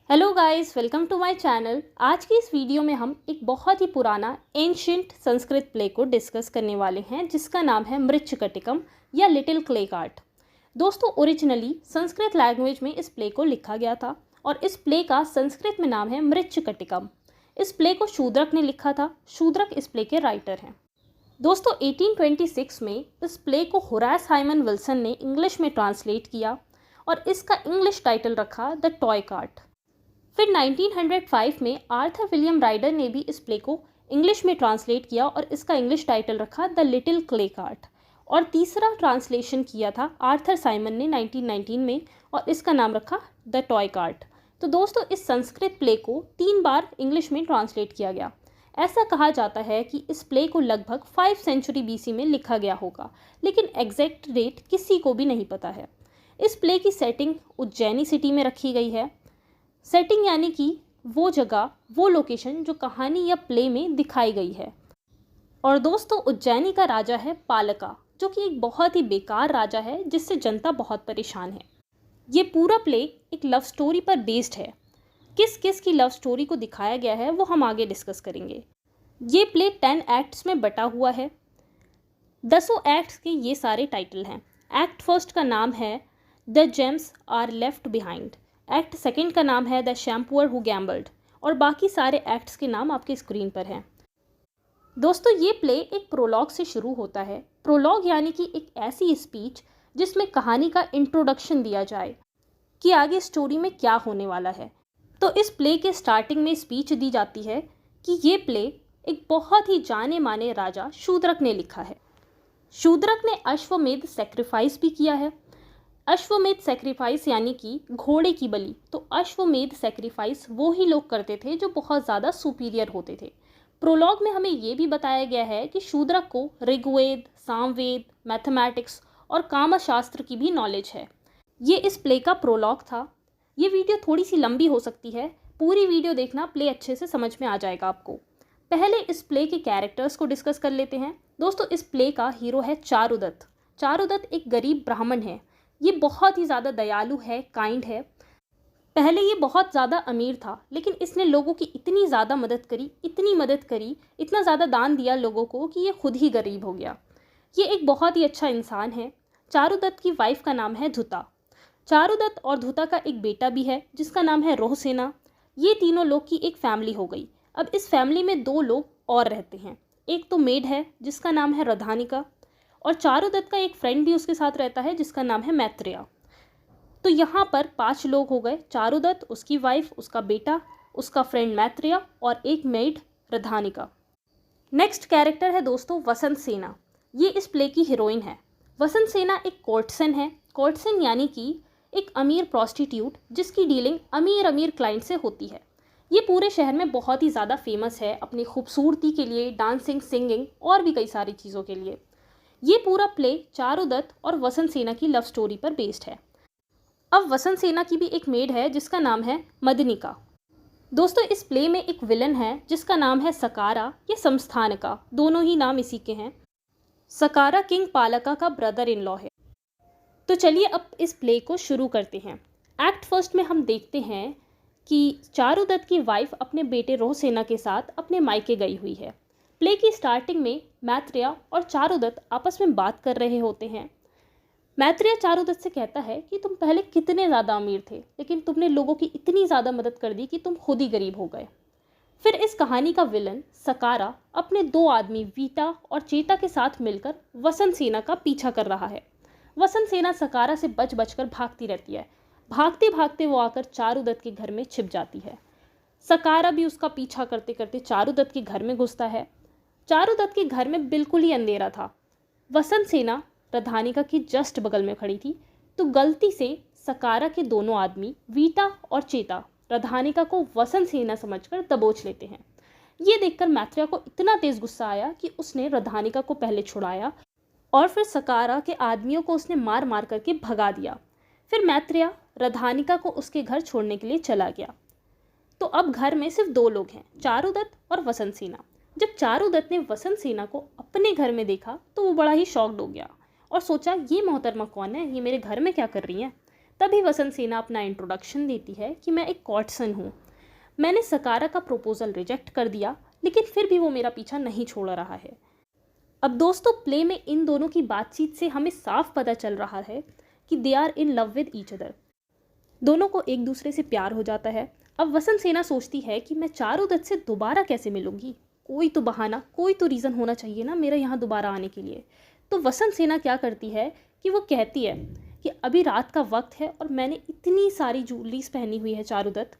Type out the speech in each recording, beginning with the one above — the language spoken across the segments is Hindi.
Hello guys, welcome to my channel. आज की इस वीडियो में हम एक बहुत ही पुराना एंशिएंट संस्कृत प्ले को डिस्कस करने वाले हैं जिसका नाम है मृच्छकटिकम या लिटिल क्ले कार्ट। दोस्तों, ओरिजिनली संस्कृत लैंग्वेज में इस प्ले को लिखा गया था और इस प्ले का संस्कृत में नाम है मृच्छकटिकम। इस प्ले को शूद्रक ने लिखा था। शूद्रक इस प्ले के राइटर हैं। दोस्तों, 1826 में इस प्ले को होरास हाइमन विल्सन ने इंग्लिश में ट्रांसलेट किया और इसका इंग्लिश टाइटल रखा द टॉय कार्ट। फिर 1905 में आर्थर विलियम राइडर ने भी इस प्ले को इंग्लिश में ट्रांसलेट किया और इसका इंग्लिश टाइटल रखा द लिटिल क्ले कार्ट। और तीसरा ट्रांसलेशन किया था आर्थर साइमन ने 1919 में और इसका नाम रखा द टॉय कार्ट। तो दोस्तों, इस संस्कृत प्ले को 3 बार इंग्लिश में ट्रांसलेट किया गया। ऐसा कहा जाता है कि इस प्ले को लगभग 5 सेंचुरी BC में लिखा गया होगा, लेकिन एग्जैक्ट डेट किसी को भी नहीं पता है। इस प्ले की सेटिंग उज्जैनी सिटी में रखी गई है। सेटिंग यानी कि वो जगह, वो लोकेशन जो कहानी या प्ले में दिखाई गई है। और दोस्तों, उज्जैनी का राजा है पालका, जो कि एक बहुत ही बेकार राजा है जिससे जनता बहुत परेशान है। ये पूरा प्ले एक लव स्टोरी पर बेस्ड है। किस किस की लव स्टोरी को दिखाया गया है वो हम आगे डिस्कस करेंगे। ये प्ले 10 एक्ट्स में बटा हुआ है। 10 एक्ट्स के ये सारे टाइटल हैं। एक्ट फर्स्ट का नाम है the gems are left behind. Act second का नाम है द शैम्पुअर हु गैम्बल्ड। और बाकी सारे एक्ट्स के नाम आपके स्क्रीन पर हैं। दोस्तों, ये प्ले एक प्रोलॉग से शुरू होता है। प्रोलॉग यानी कि एक ऐसी स्पीच जिसमें कहानी का इंट्रोडक्शन दिया जाए कि आगे स्टोरी में क्या होने वाला है। तो इस प्ले के स्टार्टिंग में स्पीच दी जाती है कि ये प्ले एक बहुत ही जाने माने राजा शूद्रक ने लिखा है। शूद्रक ने अश्वमेध सेक्रीफाइस भी किया है। अश्वमेध सेक्रीफाइस यानी कि घोड़े की बलि। तो अश्वमेध सेक्रीफाइस वो ही लोग करते थे जो बहुत ज़्यादा सुपीरियर होते थे। प्रोलॉग में हमें ये भी बताया गया है कि शूद्रक को ऋग्वेद, सामवेद, मैथमेटिक्स और कामशास्त्र की भी नॉलेज है। ये इस प्ले का प्रोलॉग था। ये वीडियो थोड़ी सी लंबी हो सकती है, पूरी वीडियो देखना, प्ले अच्छे से समझ में आ जाएगा आपको। पहले इस प्ले के कैरेक्टर्स को डिस्कस कर लेते हैं। दोस्तों, इस प्ले का हीरो है चारुदत्त। चारुदत्त एक गरीब ब्राह्मण है। ये बहुत ही ज़्यादा दयालु है, काइंड है। पहले ये बहुत ज़्यादा अमीर था, लेकिन इसने लोगों की इतनी ज़्यादा मदद करी, इतनी मदद करी, इतना ज़्यादा दान दिया लोगों को कि ये खुद ही गरीब हो गया। ये एक बहुत ही अच्छा इंसान है। चारुदत्त की वाइफ का नाम है धुता। चारुदत्त और धुता का एक बेटा भी है जिसका नाम है रोहसेना। ये तीनों लोग की एक फैमिली हो गई। अब इस फैमिली में 2 लोग और रहते हैं। एक तो मेड है जिसका नाम है रधानिका, और चारुदत्त का एक फ्रेंड भी उसके साथ रहता है जिसका नाम है मैत्रेय। तो यहाँ पर 5 लोग हो गए। चारुदत्त, उसकी वाइफ, उसका बेटा, उसका फ्रेंड मैत्रेय और एक मेड रधानिका। नेक्स्ट कैरेक्टर है दोस्तों वसंत सेना। ये इस प्ले की हीरोइन है। वसंत सेना एक कोर्टसन है। कोर्टसन यानी कि एक अमीर प्रोस्टिट्यूट जिसकी डीलिंग अमीर अमीर क्लाइंट से होती है। ये पूरे शहर में बहुत ही ज़्यादा फेमस है अपनी खूबसूरती के लिए, डांसिंग, सिंगिंग और भी कई सारी चीज़ों के लिए। ये पूरा प्ले चारुदत्त और वसंत सेना की लव स्टोरी पर बेस्ड है। अब वसंत सेना की भी एक मेड है जिसका नाम है मदनिका। दोस्तों, इस प्ले में एक विलन है जिसका नाम है सकारा या संस्थानका, दोनों ही नाम इसी के हैं। सकारा किंग पालका का ब्रदर इन लॉ है। तो चलिए अब इस प्ले को शुरू करते हैं। एक्ट फर्स्ट में हम देखते हैं कि चारुदत्त की वाइफ अपने बेटे रोहसेना के साथ अपने मायके गई हुई है। प्ले की स्टार्टिंग में मैत्रेय और चारुदत्त आपस में बात कर रहे होते हैं। मैत्रेय चारुदत्त से कहता है कि तुम पहले कितने ज़्यादा अमीर थे, लेकिन तुमने लोगों की इतनी ज़्यादा मदद कर दी कि तुम खुद ही गरीब हो गए। फिर इस कहानी का विलन सकारा अपने 2 आदमी वीता और चेता के साथ मिलकर वसंत सेना का पीछा कर रहा है। वसंत सेना सकारा से बच बचकर भागती रहती है। भागते भागते वो आकर चारुदत्त के घर में छिप जाती है। सकारा भी उसका पीछा करते करते चारुदत्त के घर में घुसता है। चारुदत्त के घर में बिल्कुल ही अंधेरा था। वसंत सेना रधानिका की जस्ट बगल में खड़ी थी। तो गलती से सकारा के दोनों आदमी वीता और चेता रधानिका को वसंत सेना समझकर दबोच लेते हैं। ये देखकर मैत्रेय को इतना तेज गुस्सा आया कि उसने रधानिका को पहले छुड़ाया और फिर सकारा के आदमियों को उसने मार मार करके भगा दिया। फिर मैत्रेय रधानिका को उसके घर छोड़ने के लिए चला गया। तो अब घर में सिर्फ 2 लोग हैं, चारुदत्त और वसंत सेना। जब चारुदत्त ने वसंत सेना को अपने घर में देखा तो वो बड़ा ही शॉक्ड हो गया और सोचा, ये मोहतरमा कौन है, ये मेरे घर में क्या कर रही हैं। तभी वसंत सेना अपना इंट्रोडक्शन देती है कि मैं एक कॉटसन हूँ। मैंने सकारा का प्रपोजल रिजेक्ट कर दिया, लेकिन फिर भी वो मेरा पीछा नहीं छोड़ रहा है। अब दोस्तों, प्ले में इन दोनों की बातचीत से हमें साफ पता चल रहा है कि they are in love with each other. दोनों को एक दूसरे से प्यार हो जाता है। अब वसंत सेना सोचती है कि मैं चारुदत्त से दोबारा कैसे मिलूंगी, कोई तो बहाना, कोई तो रीज़न होना चाहिए ना मेरा यहाँ दोबारा आने के लिए। तो वसंत सेना क्या करती है कि वो कहती है कि अभी रात का वक्त है और मैंने इतनी सारी ज्वेलरीज पहनी हुई है चारुदत्त,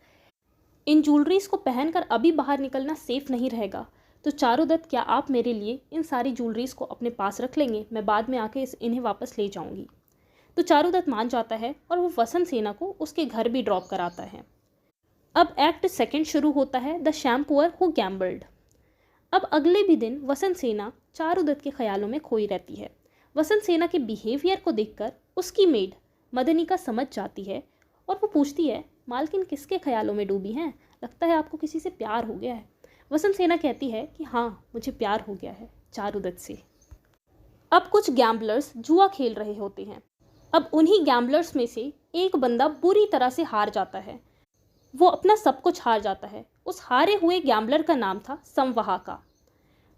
इन ज्वेलरीज को पहनकर अभी बाहर निकलना सेफ नहीं रहेगा। तो चारुदत्त, क्या आप मेरे लिए इन सारी ज्वेलरीज को अपने पास रख लेंगे, मैं बाद में आके इन्हें वापस ले जाऊंगी। तो चारुदत्त मान जाता है और वो वसंत सेना को उसके घर भी ड्रॉप कराता है। अब एक्ट सेकंड शुरू होता है, द शैम्पुअर हु गैम्बल्ड। अब अगले भी दिन वसंत सेना चारुदत्त के ख्यालों में खोई रहती है। वसंत सेना के बिहेवियर को देखकर उसकी मेड मदनिका समझ जाती है और वो पूछती है, मालकिन किसके ख्यालों में डूबी हैं, लगता है आपको किसी से प्यार हो गया है। वसंत सेना कहती है कि हाँ, मुझे प्यार हो गया है चारुदत्त से। अब कुछ गैम्बलर्स जुआ खेल रहे होते हैं। अब उन्हीं गैम्बलर्स में से एक बंदा बुरी तरह से हार जाता है, वो अपना सब कुछ हार जाता है। उस हारे हुए गैम्बलर का नाम था संवहाका।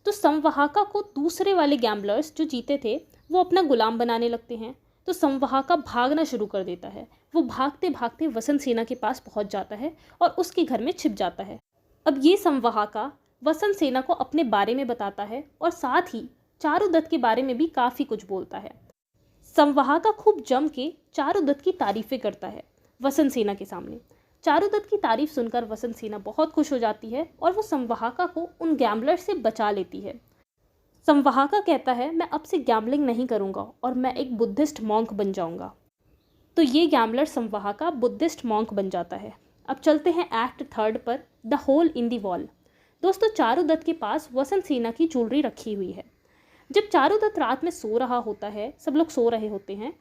तो संवहाका को दूसरे वाले गैम्बलर्स जो जीते थे वो अपना गुलाम बनाने लगते हैं। तो संवहाका भागना शुरू कर देता है। वो भागते भागते वसंत सेना के पास पहुंच जाता है और उसके घर में छिप जाता है। अब ये संवहाका वसंत सेना को अपने बारे में बताता है और साथ ही चारुदत्त के बारे में भी काफ़ी कुछ बोलता है। संवहाका खूब जम के चारुदत्त की तारीफ़ें करता है वसंत सेना के सामने। चारुदत्त की तारीफ सुनकर वसंत सेना बहुत खुश हो जाती है और वो संवहाका को उन गैम्बलर से बचा लेती है। संवहाका कहता है, मैं अब से गैम्बलिंग नहीं करूँगा और मैं एक बुद्धिस्ट मॉन्क बन जाऊँगा। तो ये गैम्बलर संवहाका बुद्धिस्ट मॉन्क बन जाता है। अब चलते हैं एक्ट थर्ड पर, the hole in the wall. दोस्तों, चारुदत्त के पास वसंत सेना की ज्वेलरी रखी हुई है। जब चारुदत्त रात में सो रहा होता है, सब लोग सो रहे होते हैं,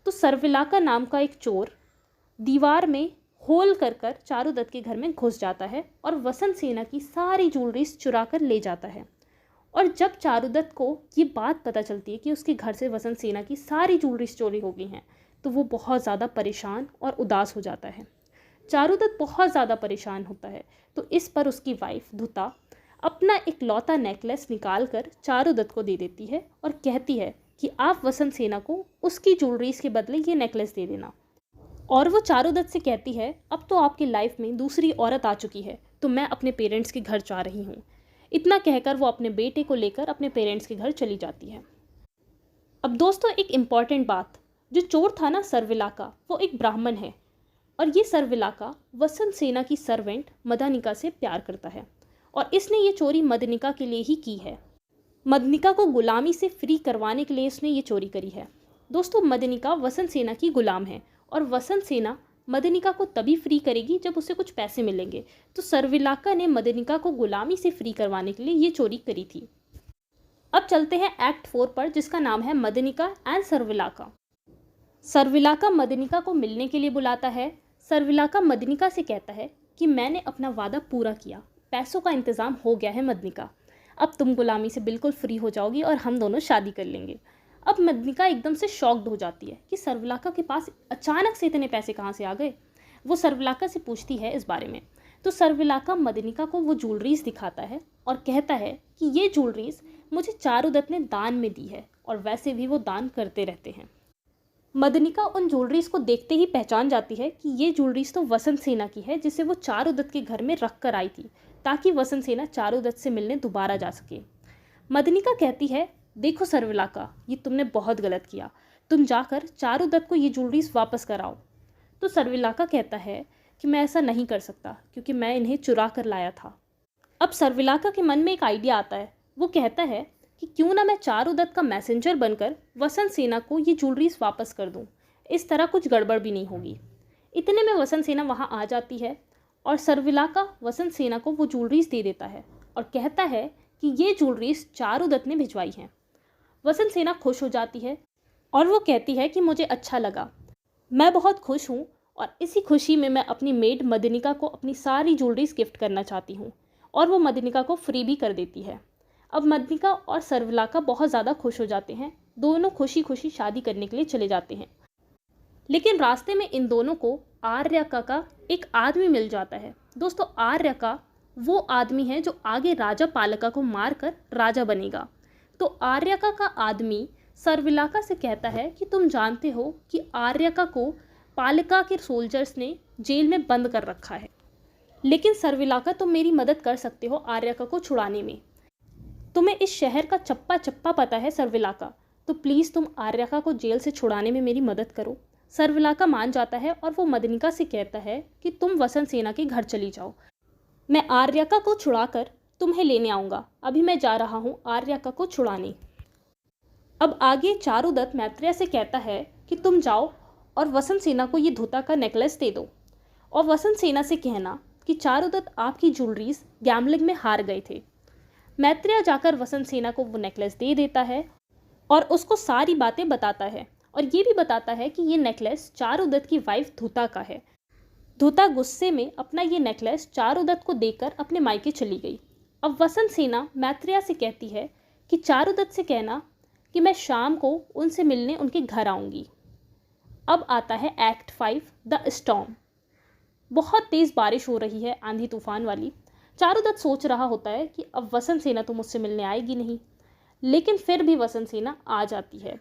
तो सर्विलाका नाम का एक चोर दीवार में होल कर कर चारुदत्त के घर में घुस जाता है और वसंत सेना की सारी ज्वेलरीज चुरा कर ले जाता है। और जब चारुदत्त को ये बात पता चलती है कि उसके घर से वसंत सेना की सारी ज्वेलरीज चोरी हो गई हैं, तो वो बहुत ज़्यादा परेशान और उदास हो जाता है। चारुदत्त बहुत ज़्यादा परेशान होता है। तो इस पर उसकी वाइफ धुता अपना एक लौता नेकलेस निकाल कर चारुदत्त को दे देती है और कहती है कि आप वसंत सेना को उसकी ज्वेलरीज के बदले ये नेकलेस दे देना। और वो चारुदत्त से कहती है, अब तो आपकी लाइफ में दूसरी औरत आ चुकी है, तो मैं अपने पेरेंट्स के घर जा रही हूँ। इतना कहकर वो अपने बेटे को लेकर अपने पेरेंट्स के घर चली जाती है। अब दोस्तों, एक इम्पॉर्टेंट बात, जो चोर था ना सर्विलाका, वो एक ब्राह्मण है और ये सर्विलाका वसंत सेना की सर्वेंट मदनिका से प्यार करता है और इसने ये चोरी मदनिका के लिए ही की है। मदनिका को गुलामी से फ्री करवाने के लिए इसने ये चोरी करी है। दोस्तों, मदनिका वसंत सेना की गुलाम है और वसंत सेना मदनिका को तभी फ्री करेगी जब उसे कुछ पैसे मिलेंगे। तो सर्विलाका ने मदनिका को गुलामी से फ्री करवाने के लिए ये चोरी करी थी। अब चलते हैं एक्ट 4 पर, जिसका नाम है मदनिका एंड सर्विलाका। सर्विलाका मदनिका को मिलने के लिए बुलाता है। सर्विलाका मदनिका से कहता है कि मैंने अपना वादा पूरा किया, पैसों का इंतज़ाम हो गया है मदनिका, अब तुम गुलामी से बिल्कुल फ्री हो जाओगी और हम दोनों शादी कर लेंगे। अब मदनिका एकदम से शॉक्ड हो जाती है कि सर्विलाका के पास अचानक से इतने पैसे कहाँ से आ गए। वो सर्विलाका से पूछती है इस बारे में। तो सर्विलाका मदनिका को वो ज्वेलरीज दिखाता है और कहता है कि ये ज्वेलरीज मुझे चारुदत्त ने दान में दी है और वैसे भी वो दान करते रहते हैं। मदनिका उन ज्वेलरीज को देखते ही पहचान जाती है कि ये ज्वेलरीज तो वसंत सेना की है, जिसे वो चारुदत्त के घर में रख कर आई थी ताकि वसंत सेना चारुदत्त से मिलने दोबारा जा सके। मदनिका कहती है, देखो सर्विलाका, ये तुमने बहुत गलत किया, तुम जाकर चारुदत्त को ये ज्वेलरीज वापस कराओ। तो सर्विलाका कहता है कि मैं ऐसा नहीं कर सकता क्योंकि मैं इन्हें चुरा कर लाया था। अब सर्विलाका के मन में एक आइडिया आता है। वो कहता है कि क्यों ना मैं चारुदत्त का मैसेंजर बनकर वसंत सेना को ये ज्वेलरीज वापस कर दूं, इस तरह कुछ गड़बड़ भी नहीं होगी। इतने में वसंत सेना वहाँ आ जाती है और सर्विलाका वसंत सेना को वो ज्वेलरीज दे देता है और कहता है कि ये ज्वेलरीज चारुदत्त ने भिजवाई हैं। वसंत सेना खुश हो जाती है और वो कहती है कि मुझे अच्छा लगा, मैं बहुत खुश हूँ और इसी खुशी में मैं अपनी मेड मदनिका को अपनी सारी ज्वेलरीज गिफ्ट करना चाहती हूँ। और वो मदनिका को फ्री भी कर देती है। अब मदनिका और सर्विलाका बहुत ज़्यादा खुश हो जाते हैं। दोनों खुशी खुशी शादी करने के लिए चले जाते हैं। लेकिन रास्ते में इन दोनों को आर्यका का एक आदमी मिल जाता है। दोस्तों, आर्यका वो आदमी है जो आगे राजा पालका को मारकर राजा बनेगा। तो आर्यका का आदमी सर्विलाका से कहता है कि तुम जानते हो कि आर्यका को पालका के सोल्जर्स ने जेल में बंद कर रखा है, लेकिन सर्विलाका तुम मेरी मदद कर सकते हो आर्यका को छुड़ाने में। तुम्हें इस शहर का चप्पा चप्पा पता है सर्विलाका, तो प्लीज़ तुम आर्यका को जेल से छुड़ाने में मेरी मदद करो। सर्विलाका मान जाता है और वो मदनिका से कहता है कि तुम वसंत सेना के घर चली जाओ, मैं आर्यका को छुड़ाकर तुम्हें लेने आऊँगा। अभी मैं जा रहा हूँ आर्यका को छुड़ाने। अब आगे चारुदत्त मैत्रेय से कहता है कि तुम जाओ और वसंत सेना को ये धुता का नेकलेस दे दो, और वसंत सेना से कहना कि चारुदत्त आपकी ज्वेलरीज गैम्बलिंग में हार गए थे। मैत्रेय जाकर वसंत सेना को वो नेकलेस दे देता है और उसको सारी बातें बताता है, और ये भी बताता है कि ये नेकलेस चारुदत्त की वाइफ धुता का है। धुता गुस्से में अपना ये नेकलेस चारुदत्त को देकर अपने मायके चली गई। अब वसंत सेना मैत्रेय से कहती है कि चारुदत्त से कहना कि मैं शाम को उनसे मिलने उनके घर आऊँगी। अब आता है एक्ट 5 द स्टॉर्म। बहुत तेज़ बारिश हो रही है, आंधी तूफान वाली। चारुदत्त सोच रहा होता है कि अब वसंत सेना तो मुझसे मिलने आएगी नहीं, लेकिन फिर भी वसंत सेना आ जाती है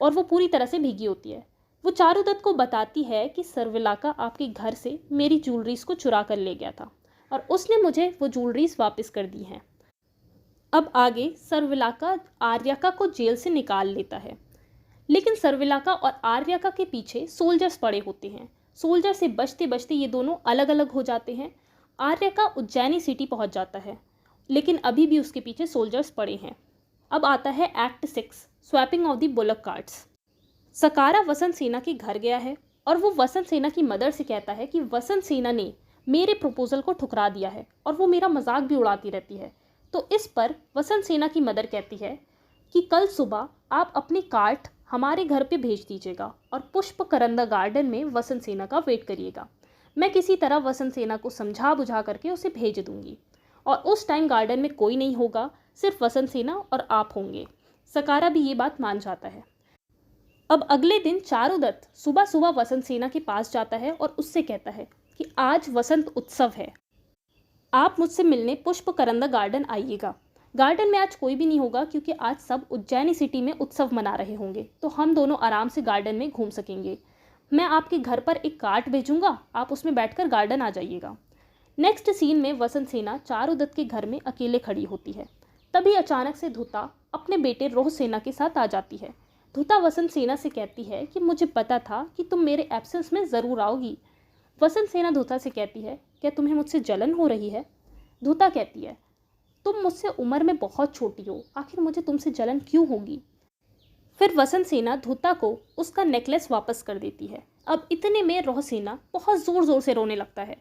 और वो पूरी तरह से भीगी होती है। वो चारुदत्त को बताती है कि सर्विलाका आपके घर से मेरी ज्वेलरीज को चुरा कर ले गया था और उसने मुझे वो ज्वेलरीज वापस कर दी हैं। अब आगे सर्विलाका आर्यका को जेल से निकाल लेता है, लेकिन सर्विलाका और आर्यका के पीछे सोल्जर्स पड़े होते हैं। सोल्जर से बचते बचते ये दोनों अलग अलग हो जाते हैं। आर्यका उज्जैनी सिटी पहुंच जाता है, लेकिन अभी भी उसके पीछे सोल्जर्स पड़े हैं। अब आता है act 6 swapping of the bullock carts. Shakara Vasantasena के घर गया है और वो वसंत सेना की मदर से कहता है कि वसंत सेना ने मेरे प्रपोजल को ठुकरा दिया है और वो मेरा मजाक भी उड़ाती रहती है। तो इस पर वसंत सेना की मदर कहती है कि कल सुबह आप अपनी कार्ट हमारे घर पे भेज दीजिएगा और पुष्प करंदा गार्डन में वसंत सेना का वेट करिएगा। मैं किसी तरह वसंत सेना को समझा बुझा करके उसे भेज दूंगी और उस टाइम गार्डन में कोई नहीं होगा, सिर्फ वसंत सेना और आप होंगे। सकारा भी ये बात मान जाता है। अब अगले दिन चारुदत्त सुबह सुबह वसंत सेना के पास जाता है और उससे कहता है कि आज वसंत उत्सव है, आप मुझसे मिलने पुष्प करंदा गार्डन आइएगा। गार्डन में आज कोई भी नहीं होगा क्योंकि आज सब उज्जैनी सिटी में उत्सव मना रहे होंगे, तो हम दोनों आराम से गार्डन में घूम सकेंगे। मैं आपके घर पर एक कार्ट भेजूंगा, आप उसमें बैठकर गार्डन आ जाइएगा। नेक्स्ट सीन में वसंत सेना चारुदत्त के घर में अकेले खड़ी होती है। तभी अचानक से धुता अपने बेटे रोह सेना के साथ आ जाती है। धुता वसंत सेना से कहती है कि मुझे पता था कि तुम मेरे एब्सेंस में ज़रूर आओगी। वसंत सेना धुता से कहती है, क्या तुम्हें मुझसे जलन हो रही है? धुता कहती है, तुम मुझसे उम्र में बहुत छोटी हो, आखिर मुझे तुमसे जलन क्यों होगी? फिर वसंत सेना धुता को उसका नेकलेस वापस कर देती है। अब इतने में रोह सेना बहुत ज़ोर ज़ोर से रोने लगता है।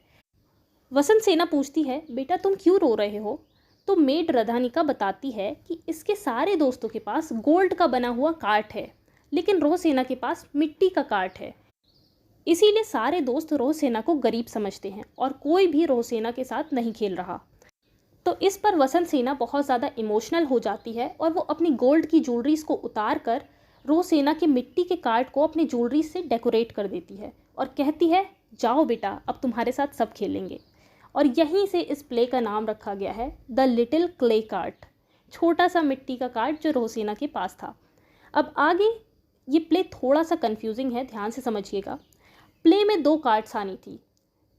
वसंत सेना पूछती है, बेटा तुम क्यों रो रहे हो? तो मेड रधानिका बताती है कि इसके सारे दोस्तों के पास गोल्ड का बना हुआ कार्ट है, लेकिन रोह सेना के पास मिट्टी का कार्ट है। इसीलिए सारे दोस्त रोह सेना को गरीब समझते हैं और कोई भी रोह सेना के साथ नहीं खेल रहा। तो इस पर वसंत सेना बहुत ज़्यादा इमोशनल हो जाती है और वो अपनी गोल्ड की ज्वेलरीज को उतार कर रोह सेना के मिट्टी के कार्ट को अपनी ज्वेलरी से डेकोरेट कर देती है और कहती है, जाओ बेटा, अब तुम्हारे साथ सब खेलेंगे। और यहीं से इस प्ले का नाम रखा गया है द लिटिल क्ले कार्ट, छोटा सा मिट्टी का कार्ट जो रोह सेना के पास था। अब आगे ये प्ले थोड़ा सा कंफ्यूजिंग है, ध्यान से समझिएगा। प्ले में 2 कार्ट्स आनी थी,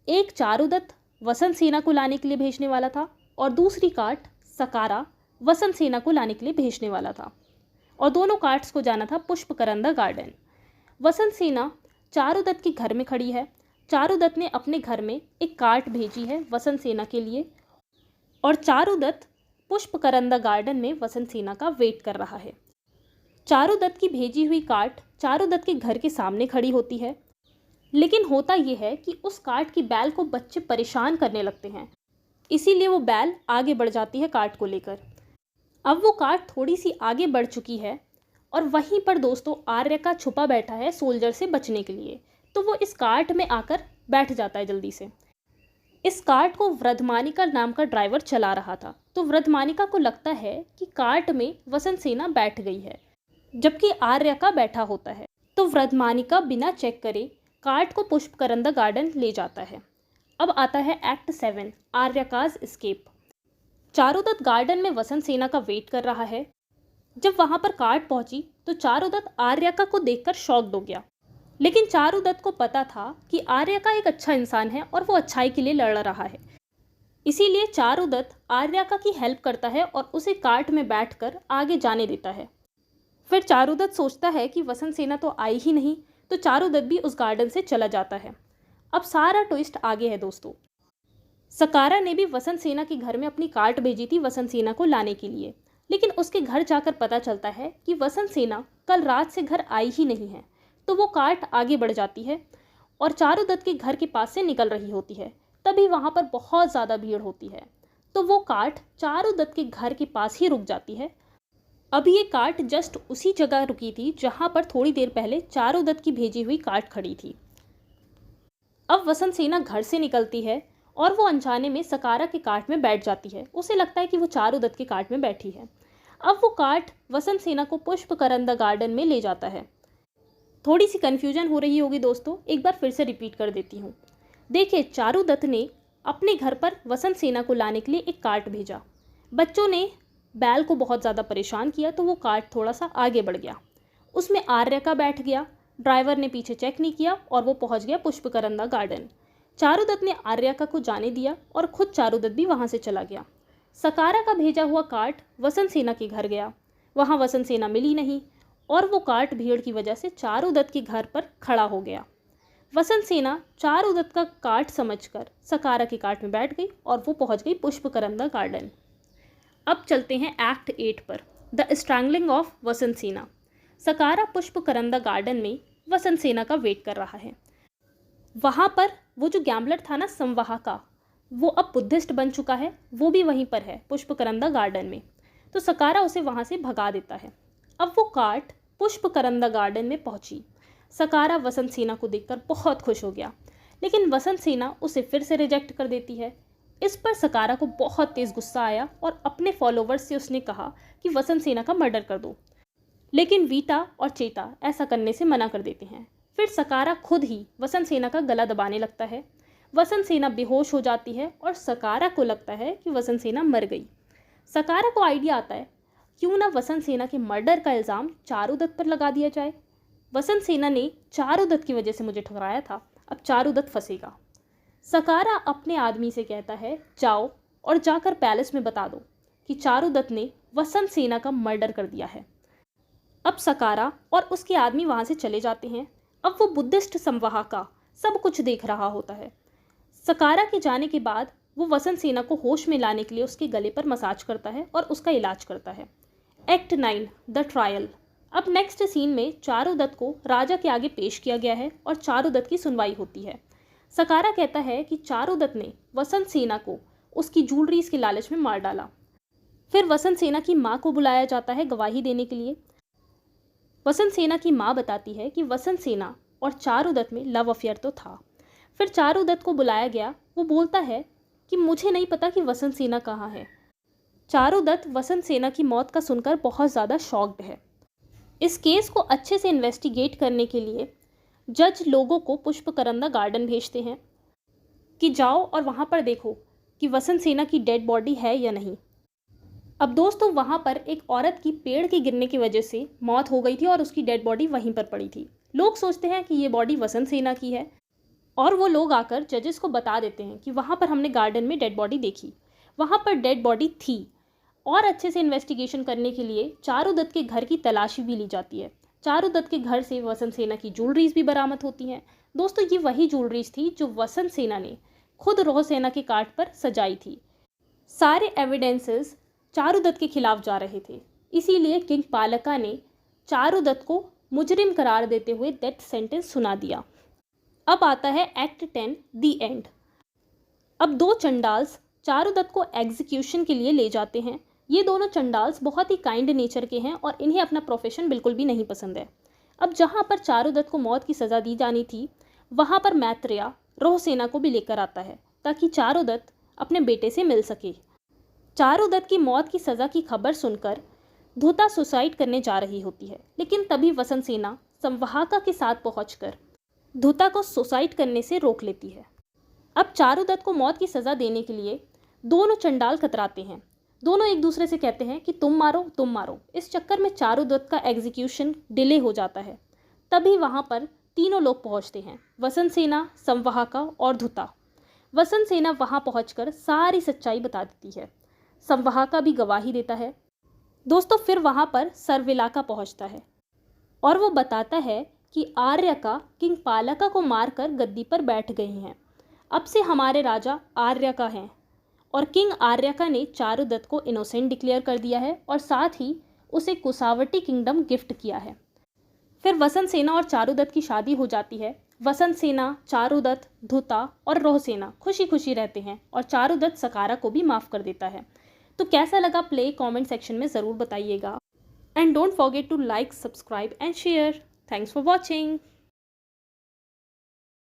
एक चारुदत्त वसंत सेना को लाने के लिए भेजने वाला था और दूसरी कार्ट सकारा वसंत सेना को लाने के लिए भेजने वाला था, और दोनों कार्ट्स को जाना था पुष्प करंदा गार्डन। वसंत सेना चारुदत्त के घर में खड़ी है। चारुदत्त ने अपने घर में एक कार्ट भेजी है वसंत सेना के लिए और चारुदत्त पुष्प करंदा गार्डन में वसंत सेना का वेट कर रहा है। चारुदत्त की भेजी हुई कार्ट चारुदत्त के घर के सामने खड़ी होती है, लेकिन होता यह है कि उस कार्ट की बैल को बच्चे परेशान करने लगते हैं, इसीलिए वो बैल आगे बढ़ जाती है कार्ट को लेकर। अब वो कार्ट थोड़ी सी आगे बढ़ चुकी है और वहीं पर दोस्तों आर्यका छुपा बैठा है सोल्जर से बचने के लिए, तो वो इस कार्ट में आकर बैठ जाता है जल्दी से। इस कार्ट को वृद्धमानिका नाम का ड्राइवर चला रहा था, तो वृद्धमानिका को लगता है कि कार्ट में वसंत सेना बैठ गई है, जबकि आर्यका बैठा होता है। तो वृद्धमानिका बिना चेक करे कार्ट को पुष्पकरंदा गार्डन ले जाता है। अब आता है एक्ट 7, आर्यकाज एस्केप। चारुदत्त गार्डन में वसंत सेना का वेट कर रहा है। जब वहां पर कार्ट पहुंची तो चारुदत्त आर्यका को देखकर शॉक्ड हो गया, लेकिन चारुदत्त को पता था कि आर्यका एक अच्छा इंसान है और वो अच्छाई के लिए लड़ रहा है। इसीलिए चारुदत्त आर्यका की हेल्प करता है और उसे कार्ट में बैठकर आगे जाने देता है। फिर चारुदत्त सोचता है कि वसंत सेना तो आई ही नहीं, तो चारुदत्त भी उस गार्डन से चला जाता है। अब सारा ट्विस्ट आगे है दोस्तों। सकारा ने भी वसंत सेना के घर में अपनी कार्ट भेजी थी वसंत सेना को लाने के लिए, लेकिन उसके घर जाकर पता चलता है कि वसंत सेना कल रात से घर आई ही नहीं है। तो वो कार्ट आगे बढ़ जाती है और चारुदत्त के घर के पास से निकल रही होती है। तभी वहाँ पर बहुत ज़्यादा भीड़ होती है, तो वो कार्ट चारुदत्त के घर के पास ही रुक जाती है। अब ये कार्ट जस्ट उसी जगह रुकी थी जहाँ पर थोड़ी देर पहले चारुदत्त की भेजी हुई कार्ट खड़ी थी। अब वसंत सेना घर से निकलती है और वो अनजाने में सकारा के कार्ट में बैठ जाती है। उसे लगता है कि वो चारुदत्त के कार्ट में बैठी है। अब वो कार्ट वसंत सेना को पुष्पकरंदा गार्डन में ले जाता है। थोड़ी सी कन्फ्यूजन हो रही होगी दोस्तों, एक बार फिर से रिपीट कर देती हूँ। देखिए, चारुदत्त ने अपने घर पर वसंत सेना को लाने के लिए एक कार्ट भेजा। बच्चों ने बैल को बहुत ज़्यादा परेशान किया, तो वो कार्ट थोड़ा सा आगे बढ़ गया। उसमें आर्यका बैठ गया। ड्राइवर ने पीछे चेक नहीं किया और वो पहुंच गया पुष्पकरंदा गार्डन। चारुदत्त ने आर्यका को जाने दिया और खुद चारुदत्त भी वहां से चला गया। सकारा का भेजा हुआ कार्ट वसंत सेना के घर गया। वहां वसंत सेना मिली नहीं और वो कार्ट भीड़ की वजह से चारुदत्त के घर पर खड़ा हो गया। वसंत सेना चारुदत्त का कार्ट समझकर सकारा के कार्ट में बैठ गई और वो पहुंच गई पुष्पकरंदा गार्डन। अब चलते हैं एक्ट 8 पर, द स्ट्रैंगलिंग ऑफ वसंत सेना। सकारा पुष्पकरंदा गार्डन में वसंत सेना का वेट कर रहा है। वहाँ पर वो जो गैम्बलर था ना संवाहा का, वो अब बुद्धिस्ट बन चुका है। वो भी वहीं पर है पुष्पकरंदा गार्डन में। तो सकारा उसे वहाँ से भगा देता है। अब वो कार्ट पुष्पकरंदा गार्डन में पहुंची। सकारा वसंत सेना को देखकर बहुत खुश हो गया, लेकिन वसंत सेना उसे फिर से रिजेक्ट कर देती है। इस पर सकारा को बहुत तेज़ गुस्सा आया और अपने फॉलोवर्स से उसने कहा कि वसंत सेना का मर्डर कर दो, लेकिन वीटा और चेता ऐसा करने से मना कर देते हैं। फिर सकारा खुद ही वसंत सेना का गला दबाने लगता है। वसंत सेना बेहोश हो जाती है और सकारा को लगता है कि वसंत सेना मर गई। सकारा को आइडिया आता है, क्यों ना वसंत सेना के मर्डर का इल्ज़ाम चारुदत्त पर लगा दिया जाए। वसंत सेना ने चारुदत्त की वजह से मुझे ठुकराया था, अब चारुदत्त फंसेगा। सकारा अपने आदमी से कहता है, जाओ और जाकर पैलेस में बता दो कि चारुदत्त ने वसंत सेना का मर्डर कर दिया है। अब सकारा और उसके आदमी वहाँ से चले जाते हैं। अब वो बुद्धिस्ट संवाहा का सब कुछ देख रहा होता है। सकारा के जाने के बाद वो वसंत सेना को होश में लाने के लिए उसके गले पर मसाज करता है और उसका इलाज करता है। Act 9, the trial. अब नेक्स्ट सीन में चारुदत्त को राजा के आगे पेश किया गया है और चारुदत्त की सुनवाई होती है। सकारा कहता है कि चारुदत्त ने वसंत सेना को उसकी ज्वेलरीज के लालच में मार डाला। फिर वसंत सेना की माँ को बुलाया जाता है गवाही देने के लिए। वसंत सेना की माँ बताती है कि वसंत सेना और चारुदत्त में लव अफेयर तो था। फिर चारुदत्त को बुलाया गया। वो बोलता है कि मुझे नहीं पता कि वसंत सेना कहाँ है। चारुदत्त वसंत सेना की मौत का सुनकर बहुत ज़्यादा शॉक्ड है। इस केस को अच्छे से इन्वेस्टिगेट करने के लिए जज लोगों को पुष्पकरंदा गार्डन भेजते हैं कि जाओ और वहाँ पर देखो कि वसंत सेना की डेड बॉडी है या नहीं। अब दोस्तों, वहाँ पर एक औरत की पेड़ के गिरने की वजह से मौत हो गई थी और उसकी डेड बॉडी वहीं पर पड़ी थी। लोग सोचते हैं कि ये बॉडी वसंत सेना की है और वो लोग आकर जजेस को बता देते हैं कि वहाँ पर हमने गार्डन में डेड बॉडी देखी, वहाँ पर डेड बॉडी थी। और अच्छे से इन्वेस्टिगेशन करने के लिए चारुदत्त के घर की तलाशी भी ली जाती है। चारुदत्त के घर से वसंत सेना की ज्वेलरीज भी बरामद होती हैं। दोस्तों, ये वही ज्वेलरीज थी जो वसंत सेना ने खुद रोह सेना के कार्ट पर सजाई थी। सारे एविडेंसेस चारुदत्त के खिलाफ जा रहे थे, इसीलिए किंग पालका ने चारुदत्त को मुजरिम करार देते हुए डेथ सेंटेंस सुना दिया। अब आता है एक्ट 10, दी एंड। अब दो चंडाल्स चारुदत्त को एग्जीक्यूशन के लिए ले जाते हैं। ये दोनों चंडाल्स बहुत ही काइंड नेचर के हैं और इन्हें अपना प्रोफेशन बिल्कुल भी नहीं पसंद है। अब जहाँ पर चारुदत्त को मौत की सज़ा दी जानी थी, वहाँ पर मैत्रेय रोह सेना को भी लेकर आता है ताकि चारुदत्त अपने बेटे से मिल सके। चारुदत्त की मौत की सज़ा की खबर सुनकर धुता सुसाइड करने जा रही होती है, लेकिन तभी वसंत सेना संवाहका के साथ पहुंचकर धुता को सुसाइड करने से रोक लेती है। अब चारुदत्त को मौत की सज़ा देने के लिए दोनों चंडाल कतराते हैं। दोनों एक दूसरे से कहते हैं कि तुम मारो तुम मारो। इस चक्कर में चारुदत्त का एग्जीक्यूशन डिले हो जाता है। तभी वहाँ पर तीनों लोग पहुँचते हैं, वसंत सेना, संवाहका और धुता। वसंत सेना वहाँ पहुँचकर सारी सच्चाई बता देती है। संवाहका भी गवाही देता है। दोस्तों फिर वहाँ पर सर्विलाका पहुँचता है और वो बताता है कि आर्यका किंग पालका को मारकर गद्दी पर बैठ गई हैं। अब से हमारे राजा आर्यका हैं और किंग आर्यका ने चारुदत्त को इनोसेंट डिक्लेयर कर दिया है और साथ ही उसे कुसावटी किंगडम गिफ्ट किया है। फिर वसंत सेना और चारुदत्त की शादी हो जाती है। वसंत सेना, चारुदत्त, धुता और रोहसेना खुशी खुशी रहते हैं और चारुदत्त सकारा को भी माफ़ कर देता है। तो कैसा लगा प्ले कमेंट सेक्शन में ज़रूर बताइएगा। And don't forget to like, subscribe and share. Thanks for watching.